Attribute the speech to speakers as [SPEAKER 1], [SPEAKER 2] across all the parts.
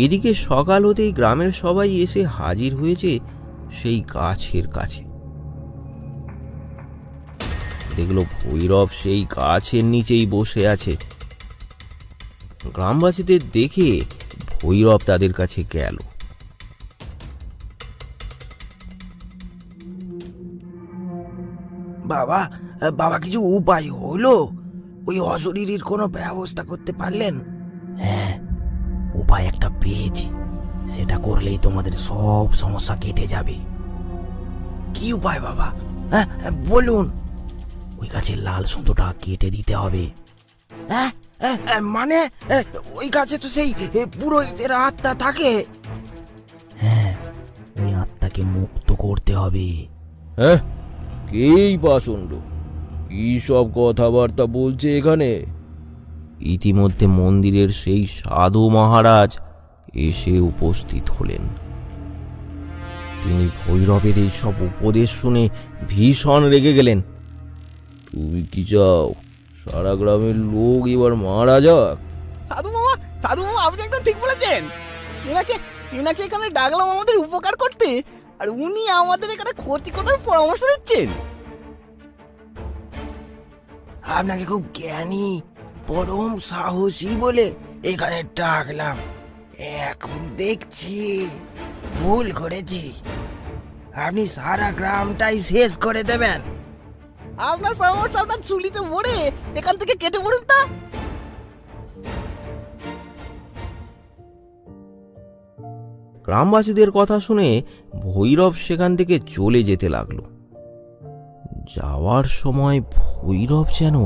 [SPEAKER 1] এদিকে সকাল হতেই গ্রামের সবাই এসে হাজির হয়েছে সেই গাছের কাছে। দেখলো ভৈরব সেই গাছের নিচেই বসে আছে। গ্রামবাসীদের দেখে ভৈরব তাদের কাছে গেল।
[SPEAKER 2] বাবা, বাবা কিছু উপায় হলো? ওই অশরীরীর কোনো ব্যবস্থা করতে পারলেন?
[SPEAKER 3] হ্যাঁ, উপায় একটা পেয়েছি। সেটা করলেই তোমাদের সব সমস্যা কেটে যাবে।
[SPEAKER 2] কি উপায় বাবা? হ্যাঁ, বলুন।
[SPEAKER 3] ওই গাছের লাল সুতোটা কেটে দিতে হবে।
[SPEAKER 2] হ্যাঁ, মানে ওই গাছে তো সেই পুরোহিতের আত্মা থাকে।
[SPEAKER 3] হ্যাঁ, ওই আত্মাকে মুক্ত করতে হবে।
[SPEAKER 1] হ্যাঁ, কেই পাষণ্ড, কি সব কথাবার্তা বলছে এখানে? ইতিমধ্যে মন্দিরের সেই সাধু মহারাজ এসে উপস্থিত হলেন। তিনি ভৈরবের এই সব উপদেশ শুনে ভীষণ রেগে গেলেন। তুমি কি চাও সারা গ্রামের লোক এবার মারা যাক?
[SPEAKER 4] সাধু মামা, আপনি একদম ঠিক বলেছেন। এনাকে এখানে ডাকলাম আমাদের উপকার করতে, আর উনি আমাদের এখানে ক্ষতি করার পরামর্শ দিচ্ছেন।
[SPEAKER 2] আপনাকে খুব জ্ঞানী, পরম সাহসী বলে এখানে ডাকলাম। এখন দেখছি ভুল করেছি। আপনি সারা গ্রামটাই শেষ করে দেবেন।
[SPEAKER 4] আপনার পরামর্শ আপনার চুলিতে ভরে এখান থেকে কেটে পড়ুন তা।
[SPEAKER 1] গ্রামবাসীদের কথা শুনে ভৈরব সেখান থেকে চলে যেতে লাগলো। যাওয়ার সময় ভৈরব যেন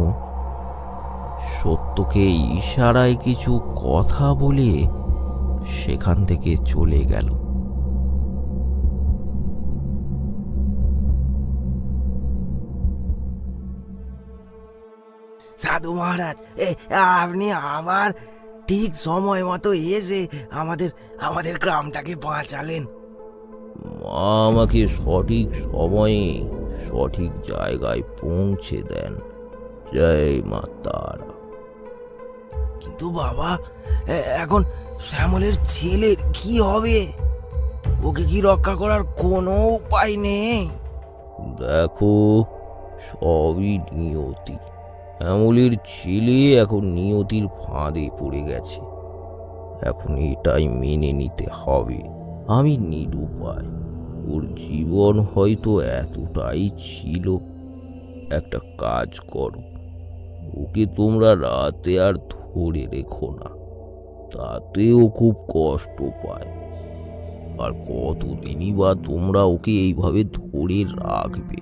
[SPEAKER 1] সত্যকে ইশারায় কিছু কথা বলে সেখান থেকে চলে গেল।
[SPEAKER 2] সাধু মহারাজ, আপনি আবার ঠিক সময় মতো এসে আমাদের গ্রামটাকে বাঁচালেন।
[SPEAKER 1] মা আমাকে সঠিক সময়ে সঠিক জায়গায় পৌঁছে দেন। জয় মা তারা।
[SPEAKER 2] কিন্তু বাবা, এখন শ্যামলের ছেলের কি হবে? ওকে কি রক্ষা করার কোনো উপায় নেই?
[SPEAKER 1] দেখো, সবই নিয়তি। শ্যামলের ছেলে এখন নিয়তির ফাঁদে পড়ে গেছে। এখন এটাই মেনে নিতে হবে। আমি নিরুপায়। ওর জীবন হয়তো এতটাই ছিল। একটা কাজ করো, ওকে তোমরা রাতে আর ধরে রেখো না, তাতেও খুব কষ্ট পায়। আর কতদিনই বা তোমরা ওকে এইভাবে ধরে রাখবে?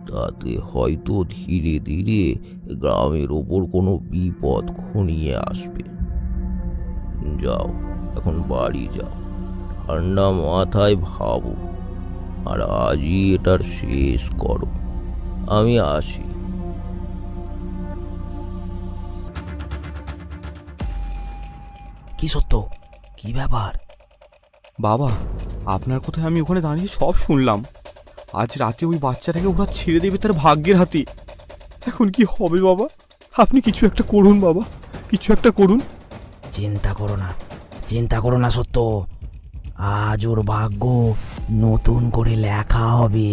[SPEAKER 1] তাতে হয়তো ধীরে ধীরে গ্রামের ওপর কোনো বিপদ ঘনিয়ে আসবে। যাও, এখন বাড়ি যাও, ঠান্ডা মাথায় ভাবো, আর আজই এটার শেষ করো। আমি আসি।
[SPEAKER 3] কি সত্য? কি ব্যাপার?
[SPEAKER 5] বাবা, আপনার কথায় আমি ওখানে দাঁড়িয়ে সব শুনলাম। আজ রাতে ওই বাচ্চাটাকে ওরা ছেড়ে দেবে তার ভাগ্যের হাতে। এখন কি হবে বাবা? আপনি কিছু একটা করুন বাবা, কিছু একটা করুন।
[SPEAKER 3] চিন্তা করো না সত্য। আজ ওর ভাগ্য নতুন করে লেখা হবে।